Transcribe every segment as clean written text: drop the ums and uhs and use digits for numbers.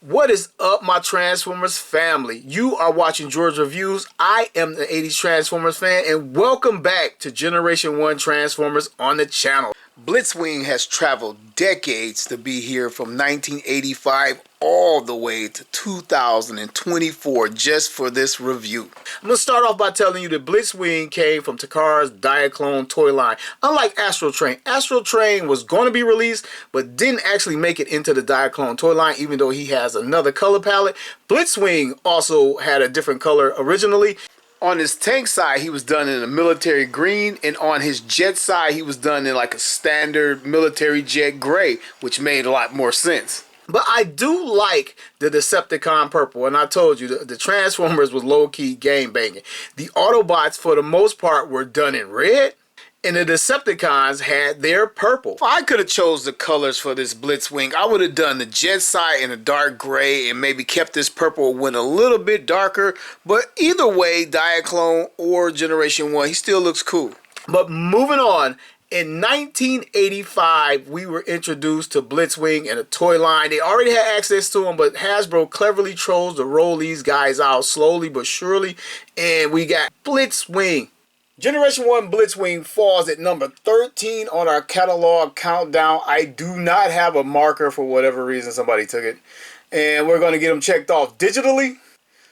What is up, my Transformers family? You are watching George Reviews. I am the 80s Transformers fan, and welcome back to Generation 1 Transformers on the channel. Blitzwing has traveled decades to be here from 1985 all the way to 2024 just for this review. I'm going to start off by telling you that Blitzwing came from Takara's Diaclone toy line. Unlike Astro Train was going to be released but didn't actually make it into the Diaclone toy line even though he has another color palette. Blitzwing also had a different color originally. On his tank side, he was done in a military green, and on his jet side, he was done in like a standard military jet gray, which made a lot more sense. But I do like the Decepticon purple, and I told you, the Transformers was low-key game banging. The Autobots, for the most part, were done in red, and the Decepticons had their purple. If I could have chose the colors for this Blitzwing, I would have done the jet side in a dark gray and maybe kept this purple went a little bit darker. But either way, Diaclone or Generation 1, he still looks cool. But moving on, in 1985, we were introduced to Blitzwing in a toy line. They already had access to him, but Hasbro cleverly chose to roll these guys out slowly but surely. And we got Blitzwing. Generation 1 Blitzwing falls at number 13 on our catalog countdown. I do not have a marker for whatever reason somebody took it. And we're going to get them checked off digitally.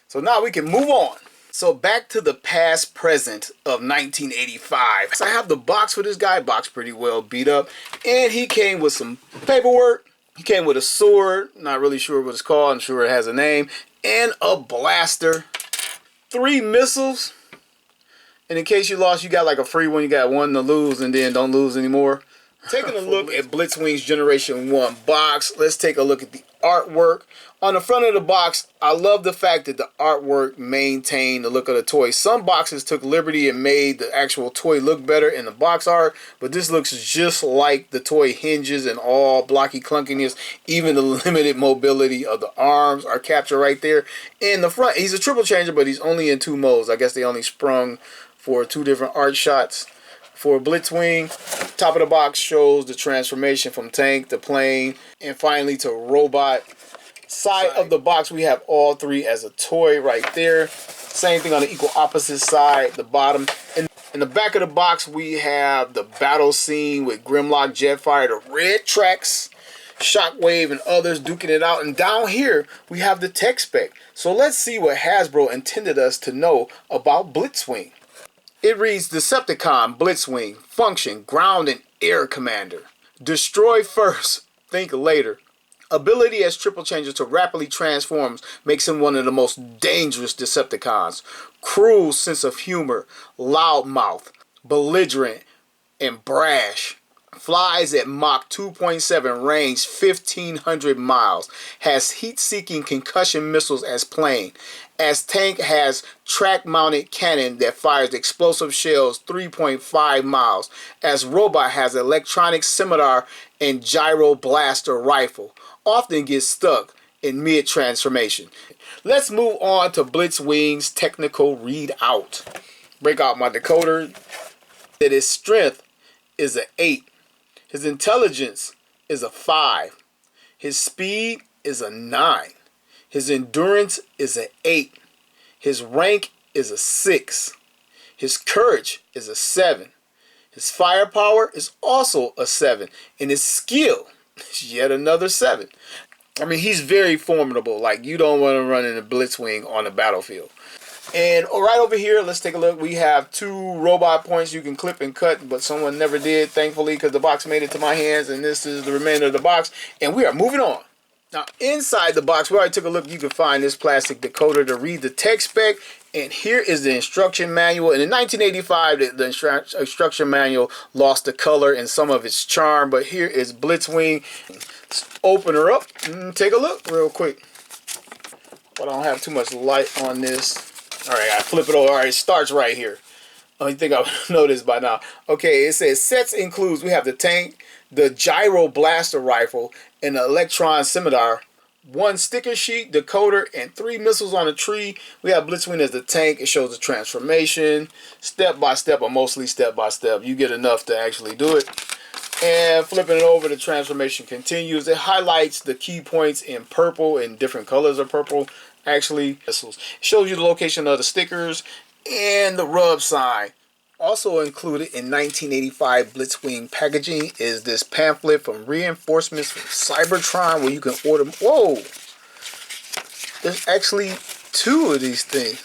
So now we can move on. So back to the past present of 1985. So I have the box for this guy. Box pretty well beat up. And he came with some paperwork. He came with a sword. Not really sure what it's called. I'm sure it has a name. And a blaster. 3 missiles. And in case you lost, you got like a free one. You got one to lose and then don't lose anymore. Taking a look at Blitzwing's Generation 1 box, let's take a look at the artwork. On the front of the box, I love the fact that the artwork maintained the look of the toy. Some boxes took liberty and made the actual toy look better in the box art, but this looks just like the toy hinges and all blocky clunkiness. Even the limited mobility of the arms are captured right there. In the front, he's a triple changer, but he's only in 2 modes. I guess they only sprung for 2 different art shots. For Blitzwing, top of the box shows the transformation from tank to plane and finally to robot. Side of the box, we have all 3 as a toy right there. Same thing on the equal opposite side, the bottom. And in the back of the box, we have the battle scene with Grimlock, Jetfire, the red tracks, Shockwave, and others duking it out. And down here, we have the tech spec. So let's see what Hasbro intended us to know about Blitzwing. It reads Decepticon Blitzwing, function, ground and air commander. Destroy first, think later. Ability as triple changer to rapidly transforms makes him one of the most dangerous Decepticons. Cruel sense of humor, loudmouth, belligerent, and brash. Flies at Mach 2.7, range 1,500 miles. Has heat-seeking concussion missiles as plane. As tank has track-mounted cannon that fires explosive shells 3.5 miles. As robot has electronic scimitar and gyro blaster rifle. Often gets stuck in mid-transformation. Let's move on to Blitzwing's technical readout. Break out my decoder. That his strength is an 8. His intelligence is a 5. His speed is a 9. His endurance is an 8. His rank is a 6. His courage is a 7. His firepower is also a 7. And his skill is yet another 7. I mean, he's very formidable. Like, you don't want to run into Blitzwing on the battlefield. And right over here, let's take a look. We have 2 robot points you can clip and cut, but someone never did, thankfully, because the box made it to my hands, and this is the remainder of the box. And we are moving on. Now, inside the box, we already took a look. You can find this plastic decoder to read the tech spec. And here is the instruction manual. And in 1985, the instruction manual lost the color and some of its charm. But here is Blitzwing. Let's open her up and take a look real quick. But I don't have too much light on this. All right, I flip it over. All right, it starts right here. I think I would know this by now. Okay, it says sets includes, we have the tank, the gyro blaster rifle, and the electron scimitar, 1 sticker sheet, decoder, and 3 missiles on a tree. We have Blitzwing as the tank. It shows the transformation, step by step, or mostly step by step. You get enough to actually do it. And flipping it over, the transformation continues. It highlights the key points in purple, in different colors of purple. Actually, it shows you the location of the stickers and the rub sign. Also included in 1985 Blitzwing packaging is this pamphlet from Reinforcements from Cybertron, where you can order. Whoa! There's actually 2 of these things.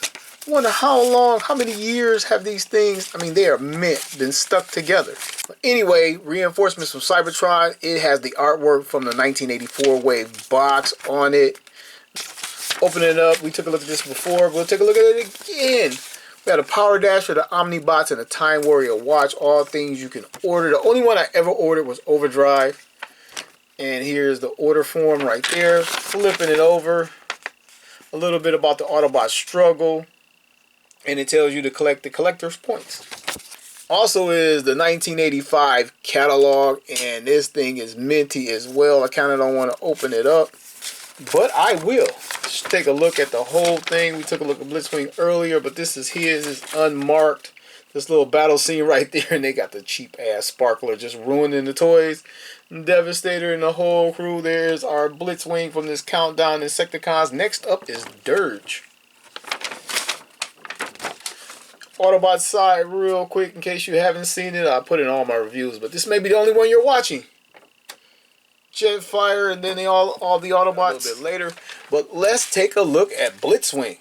I wonder how many years have these things, I mean, they are been stuck together. But anyway, Reinforcements from Cybertron, it has the artwork from the 1984 Wave box on it. Open it up, we took a look at this before, we'll take a look at it again. We got a Power Dash for the Omnibots and a Time Warrior watch, all things you can order. The only one I ever ordered was Overdrive. And here's the order form right there. Flipping it over, a little bit about the Autobot struggle. And it tells you to collect the collector's points. Also is the 1985 catalog, and this thing is minty as well. I kind of don't want to open it up, but I will. Just take a look at the whole thing. We took a look at Blitzwing earlier, but this is his. It's unmarked. This little battle scene right there, and they got the cheap ass sparkler just ruining the toys. Devastator and the whole crew. There's our Blitzwing from this Countdown Insecticons. Next up is Dirge. Autobot side real quick in case you haven't seen it. I put in all my reviews, but this may be the only one you're watching. Jetfire, and then all the Autobots a little bit later. But let's take a look at Blitzwing.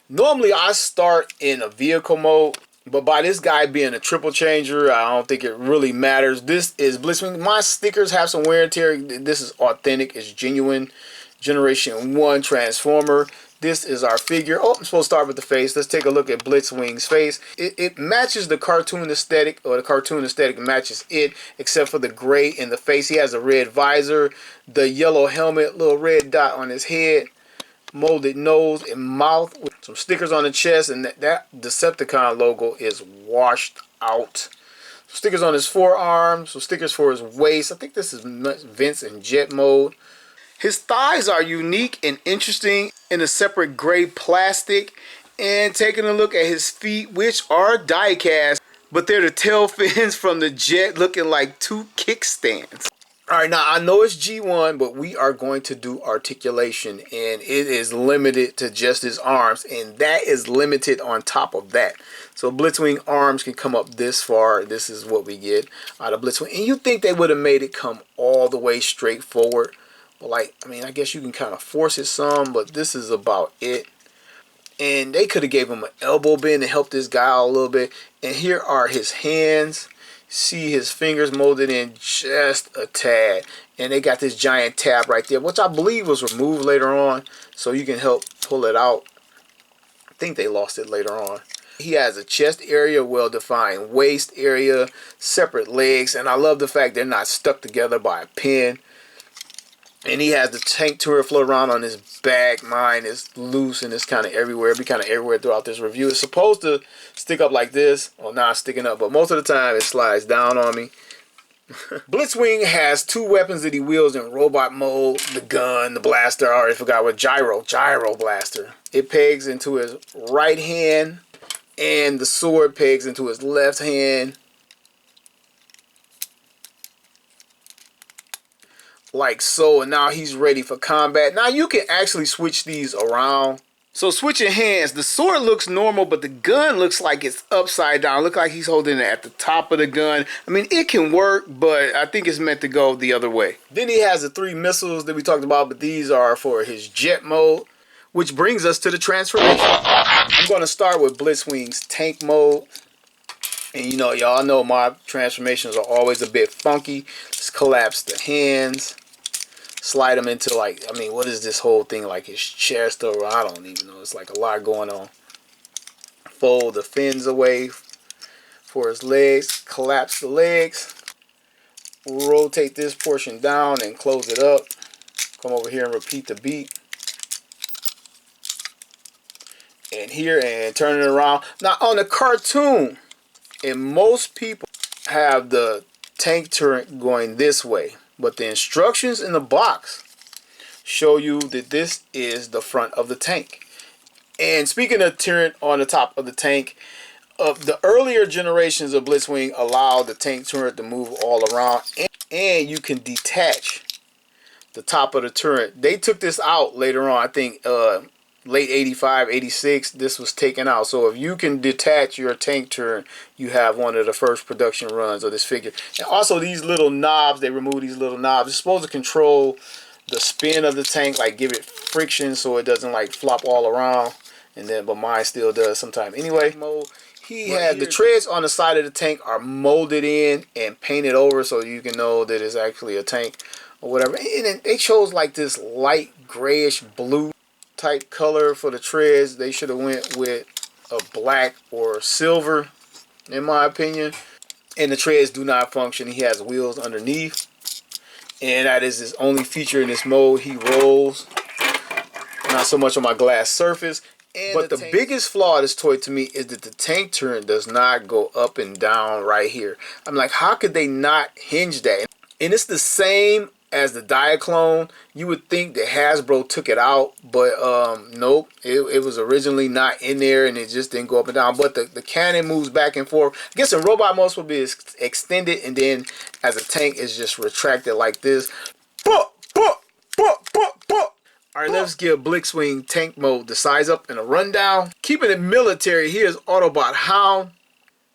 Normally I start in a vehicle mode, but by this guy being a triple changer, I don't think it really matters. This is Blitzwing. My stickers have some wear and tear. This is authentic, it's genuine. Generation 1 Transformer. This is our figure. Oh, I'm supposed to start with the face. Let's take a look at Blitzwing's face. It matches the cartoon aesthetic, or the cartoon aesthetic matches it, except for the gray in the face. He has a red visor, the yellow helmet, little red dot on his head, molded nose and mouth, with some stickers on the chest, and that Decepticon logo is washed out. Stickers on his forearms, some stickers for his waist. I think this is Vince in jet mode. His thighs are unique and interesting in a separate gray plastic. And taking a look at his feet, which are die cast, but they're the tail fins from the jet, looking like 2 kickstands. Alright, now I know it's G1, but we are going to do articulation, and it is limited to just his arms, and that is limited on top of that. So Blitzwing arms can come up this far. This is what we get out of Blitzwing. And you think they would have made it come all the way straight forward. But like, I mean, I guess you can kind of force it some, but this is about it. And they could have gave him an elbow bend to help this guy out a little bit. And here are his hands. See his fingers molded in just a tad. And they got this giant tab right there, which I believe was removed later on, so you can help pull it out. I think they lost it later on. He has a chest area, well-defined waist area, separate legs, and I love the fact they're not stuck together by a pin. And he has the tank turret float around on his back. Mine is loose and it's kind of everywhere. It'll be kind of everywhere throughout this review. It's supposed to stick up like this. Well, not sticking up, but most of the time it slides down on me. Blitzwing has 2 weapons that he wields in robot mode. The gun, the blaster. I already forgot what gyro blaster. It pegs into his right hand, and the sword pegs into his left hand. Like so, and now he's ready for combat. Now you can actually switch these around. So switching hands, the sword looks normal, but the gun looks like it's upside down. Look like he's holding it at the top of the gun. I mean, it can work, but I think it's meant to go the other way. Then he has the 3 missiles that we talked about, but these are for his jet mode, which brings us to the transformation. I'm going to start with Blitzwing's tank mode. And you know, y'all know my transformations are always a bit funky. Just collapse the hands. Slide them into, like, I mean, what is this whole thing? Like his chest, or I don't even know. It's like a lot going on. Fold the fins away for his legs. Collapse the legs. Rotate this portion down and close it up. Come over here and repeat the beat. And here, and turn it around. Now on the cartoon, and most people have the tank turret going this way, but the instructions in the box show you that this is the front of the tank. And speaking of turret on the top of the tank, The earlier generations of Blitzwing allow the tank turret to move all around, and you can detach the top of the turret. They took this out later on. I think late 85, 86, this was taken out. So if you can detach your tank turret, you have one of the first production runs of this figure. And also these little knobs, they remove these little knobs. It's supposed to control the spin of the tank, like give it friction so it doesn't like flop all around. And then, but mine still does sometimes. Anyway, he had the treads on the side of the tank are molded in and painted over so you can know that it's actually a tank or whatever. And then they chose like this light grayish blue type color for the treads. They should have went with a black or silver, in my opinion. And the treads do not function. He has wheels underneath, and that is his only feature in this mode. He rolls, not so much on my glass surface. But the biggest flaw of this toy to me is that the tank turret does not go up and down right here. I'm like, how could they not hinge that? And it's the same as the Diaclone. You would think that Hasbro took it out, but nope. It was originally not in there, and it just didn't go up and down. But the cannon moves back and forth. I guess in robot mode will be extended, and then as a tank is just retracted like this. Alright, let's give Blitzwing tank mode the size up and a rundown. Keeping it military, here's Autobot Hound.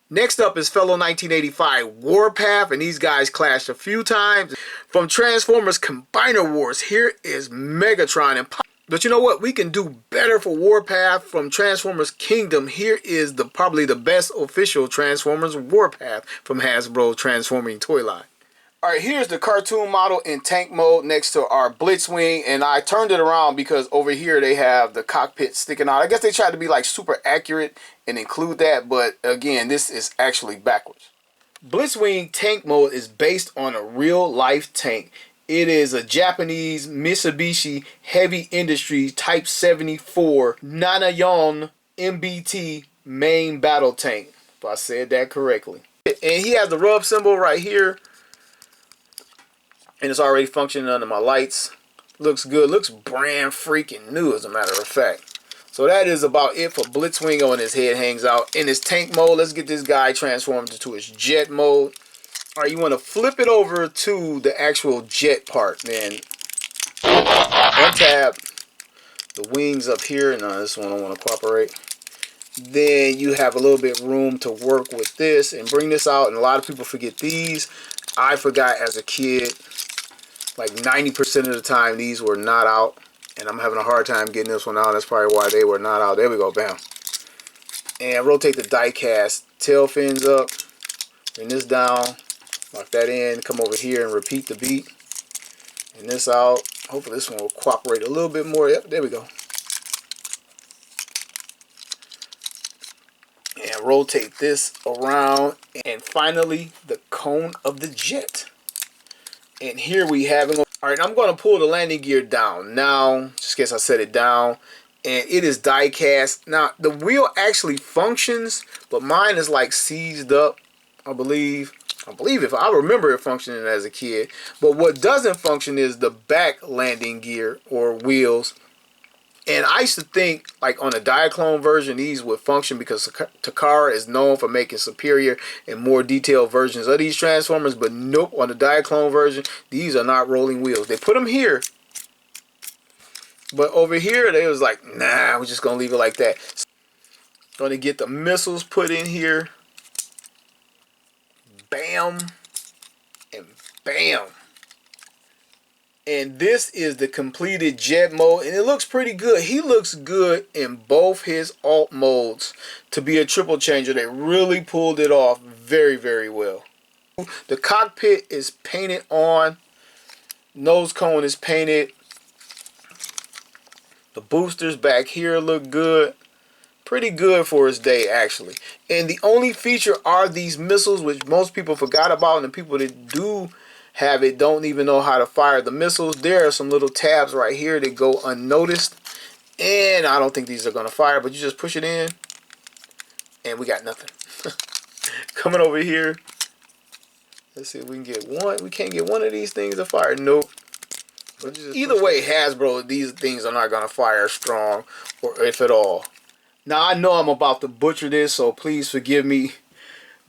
Next up is fellow 1985 Warpath, and these guys clashed a few times. From Transformers Combiner Wars, here is Megatron. But you know what? We can do better for Warpath. From Transformers Kingdom, here is probably the best official Transformers Warpath from Hasbro Transforming Toy Line. Alright, here's the cartoon model in tank mode next to our Blitzwing, and I turned it around because over here they have the cockpit sticking out. I guess they tried to be like super accurate and include that, but again, this is actually backwards. Blitzwing tank mode is based on a real life tank. It is a Japanese Mitsubishi Heavy Industries Type 74 Nanayon MBT main battle tank, if I said that correctly. And he has the rub symbol right here. And it's already functioning under my lights. Looks good. Looks brand freaking new, as a matter of fact. So that is about it for Blitzwing. And his head hangs out. In his tank mode, let's get this guy transformed into his jet mode. Alright, you want to flip it over to the actual jet part. Then untap the wings up here. No, this one I don't want to cooperate. Then you have a little bit room to work with this and bring this out. And a lot of people forget these. I forgot as a kid. Like 90% of the time these were not out, and I'm having a hard time getting this one out. That's probably why they were not out. There we go, bam. And rotate the die cast tail fins up, bring this down, lock that in, come over here and repeat the beat. And this out. Hopefully this one will cooperate a little bit more. Yep, there we go. And rotate this around. And finally, the cone of the jet. And here we have it. Alright, I'm going to pull the landing gear down now, just in case I set it down. And it is die cast. Now, the wheel actually functions, but mine is like seized up, I believe. If I remember it functioning as a kid. But what doesn't function is the back landing gear or wheels. And I used to think, like on a Diaclone version, these would function because Takara is known for making superior and more detailed versions of these Transformers. But nope, on the Diaclone version, these are not rolling wheels. They put them here. But over here, they was like, nah, we're just going to leave it like that. So, going to get the missiles put in here. Bam. And bam. And this is the completed jet mode, and it looks pretty good. He looks good in both his alt modes to be a triple changer. They really pulled it off very, very well. The cockpit is painted on. Nose cone is painted. The boosters back here look good. Pretty good for his day, actually. And the only feature are these missiles, which most people forgot about, and the people that do have it don't even know how to fire the missiles. There are some little tabs right here that go unnoticed, and I don't think these are going to fire, but you just push it in and we got nothing. Coming over here, let's see if we can get one. We can't get one of these things to fire. Nope. Either way, Hasbro, these things are not going to fire strong, or if at all. Now I know I'm about to butcher this, so please forgive me.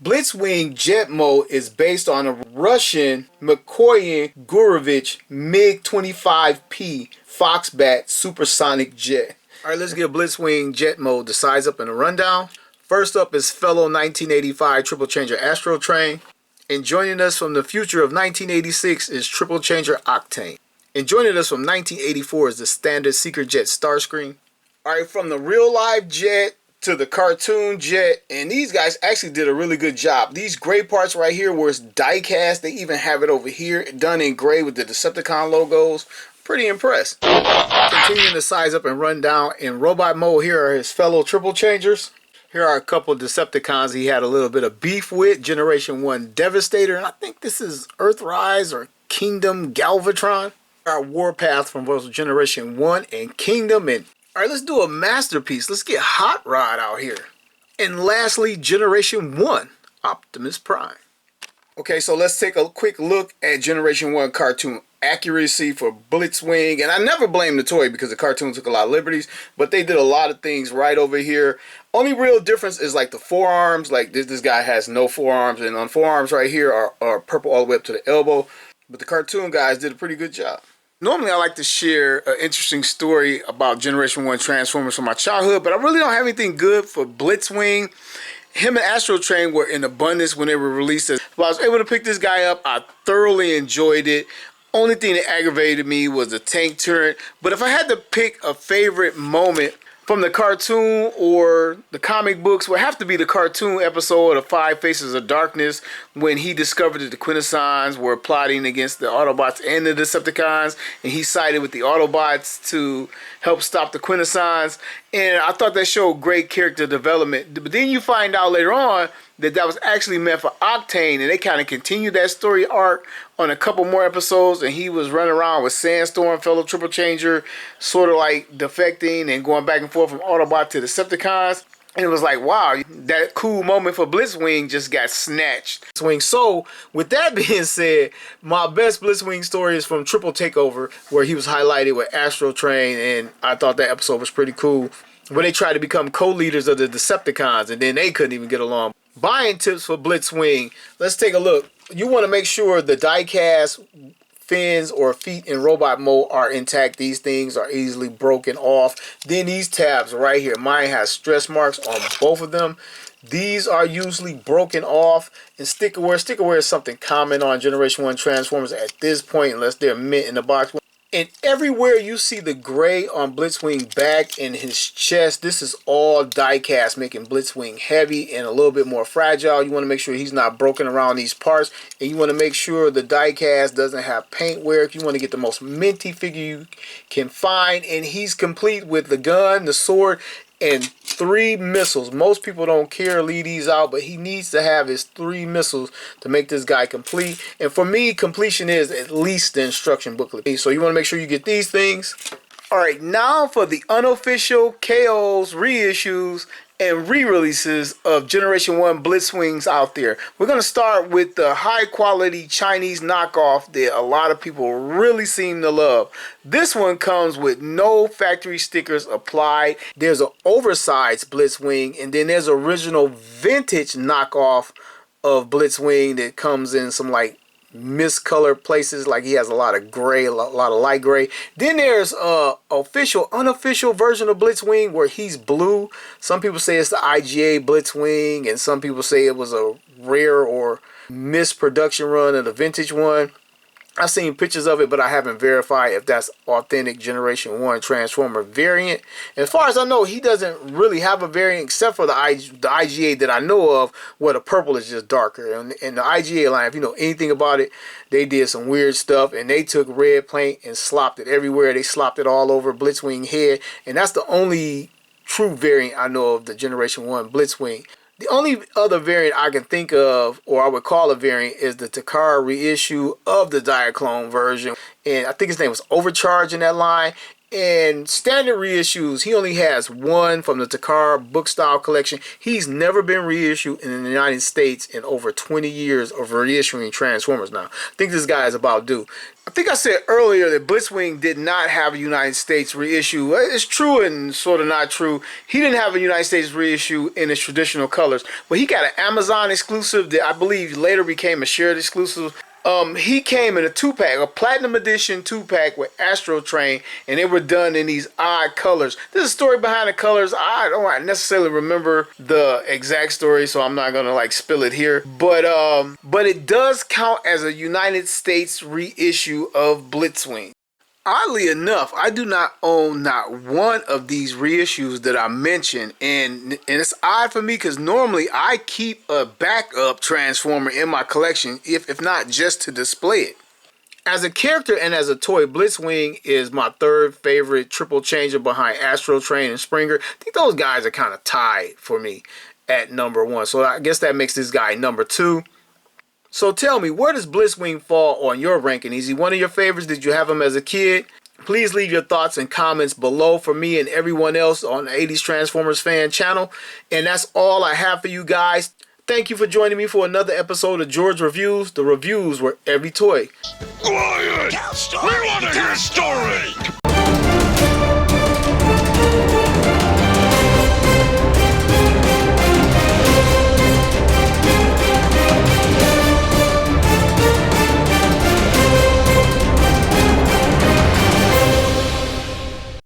Blitzwing Jet Mode is based on a Russian Mikoyan Gurevich MiG-25P Foxbat supersonic jet. Alright, let's give Blitzwing Jet Mode the size up and a rundown. First up is fellow 1985 Triple Changer Astro Train. And joining us from the future of 1986 is Triple Changer Octane. And joining us from 1984 is the standard Seeker Jet Starscream. Alright, from the real live jet to the cartoon jet, and these guys actually did a really good job. These gray parts right here where it's die cast, they even have it over here done in gray with the Decepticon logos. Pretty impressed. Continuing to size up and run down in robot mode, here are his fellow Triple Changers. Here are a couple of Decepticons he had a little bit of beef with. Generation 1 Devastator, and I think this is Earthrise or Kingdom Galvatron. Our Warpath from both Generation 1 and Kingdom. And alright, let's do a masterpiece. Let's get Hot Rod out here. And lastly, Generation 1 Optimus Prime. Okay, so let's take a quick look at Generation 1 cartoon accuracy for Blitzwing. And I never blame the toy because the cartoon took a lot of liberties, but they did a lot of things right over here. Only real difference is like the forearms. Like this guy has no forearms, and on forearms right here are purple all the way up to the elbow. But the cartoon guys did a pretty good job. Normally I like to share an interesting story about Generation 1 Transformers from my childhood, but I really don't have anything good for Blitzwing. Him and Astro Train were in abundance when they were released. But I was able to pick this guy up. I thoroughly enjoyed it. Only thing that aggravated me was the tank turret. But if I had to pick a favorite moment from the cartoon or the comic books, would have to be the cartoon episode of Five Faces of Darkness when he discovered that the Quintessons were plotting against the Autobots and the Decepticons, and he sided with the Autobots to help stop the Quintessons. And I thought that showed great character development. But then you find out later on that that was actually meant for Octane, and they kind of continued that story arc on a couple more episodes, and he was running around with Sandstorm, fellow Triple Changer, sort of like defecting and going back and forth from Autobot to Decepticons. And it was like, wow, that cool moment for Blitzwing just got snatched. So, with that being said, my best Blitzwing story is from Triple Takeover, where he was highlighted with Astro Train, and I thought that episode was pretty cool, where they tried to become co-leaders of the Decepticons, and then they couldn't even get along. Buying tips for Blitzwing. Let's take a look. You want to make sure the die-cast fins or feet in robot mode are intact. These things are easily broken off. Then these tabs right here, mine has stress marks on both of them. These are usually broken off. And stickerware is something common on Generation 1 Transformers at this point, unless they're mint in the box. And everywhere you see the gray on Blitzwing back and his chest, this is all die cast, making Blitzwing heavy and a little bit more fragile. You want to make sure he's not broken around these parts, and you want to make sure the die cast doesn't have paint wear. If you want to get the most minty figure you can find, and he's complete with the gun, the sword, and 3 missiles. Most people don't care, leave these out, but he needs to have his 3 missiles to make this guy complete. And for me, completion is at least the instruction booklet. So you want to make sure you get these things. Alright, now for the unofficial KOs, reissues, and re-releases of Generation 1 Blitzwings out there. We're going to start with the high quality Chinese knockoff that a lot of people really seem to love. This one comes with no factory stickers applied. There's an oversized Blitzwing, and then there's original vintage knockoff of Blitzwing that comes in some like miscolored places, like he has a lot of gray, a lot of light gray. Then there's a unofficial version of Blitzwing where he's blue. Some people say it's the IGA Blitzwing, and some people say it was a rare or misproduction run of the vintage one. I've seen pictures of it, but I haven't verified if that's authentic Generation 1 Transformer variant. And as far as I know, he doesn't really have a variant except for the IGA that I know of, where the purple is just darker. And the IGA line, if you know anything about it, they did some weird stuff, and they took red paint and slopped it everywhere. They slopped it all over Blitzwing head, and that's the only true variant I know of the Generation 1 Blitzwing. The only other variant I can think of, or I would call a variant, is the Takara reissue of the Diaclone version. And I think his name was Overcharge in that line. in standard reissues, he only has one from the Takara book style collection. He's never been reissued in the United States in over 20 years of reissuing Transformers now. I think this guy is about due. I think I said earlier that Blitzwing did not have a United States reissue. It's true and sort of not true. He didn't have a United States reissue in its traditional colors, but he got an Amazon exclusive that I believe later became a shared exclusive. He came in a 2-pack, a Platinum Edition 2-pack with Astro Train, and they were done in these odd colors. There's a story behind the colors. I don't necessarily remember the exact story, so I'm not gonna like spill it here. But it does count as a United States reissue of Blitzwing. Oddly enough, I do not own not one of these reissues that I mentioned, and it's odd for me because normally I keep a backup Transformer in my collection, if not just to display it. As a character and as a toy, Blitzwing is my third favorite triple changer behind Astro Train and Springer. I think those guys are kind of tied for me at number 1, so I guess that makes this guy number 2. So tell me, where does Blitzwing fall on your ranking? Is he one of your favorites? Did you have him as a kid? Please leave your thoughts and comments below for me and everyone else on the 80s Transformers fan channel. And that's all I have for you guys. Thank you for joining me for another episode of George Reviews. The reviews were every toy. Quiet! We want to hear stories!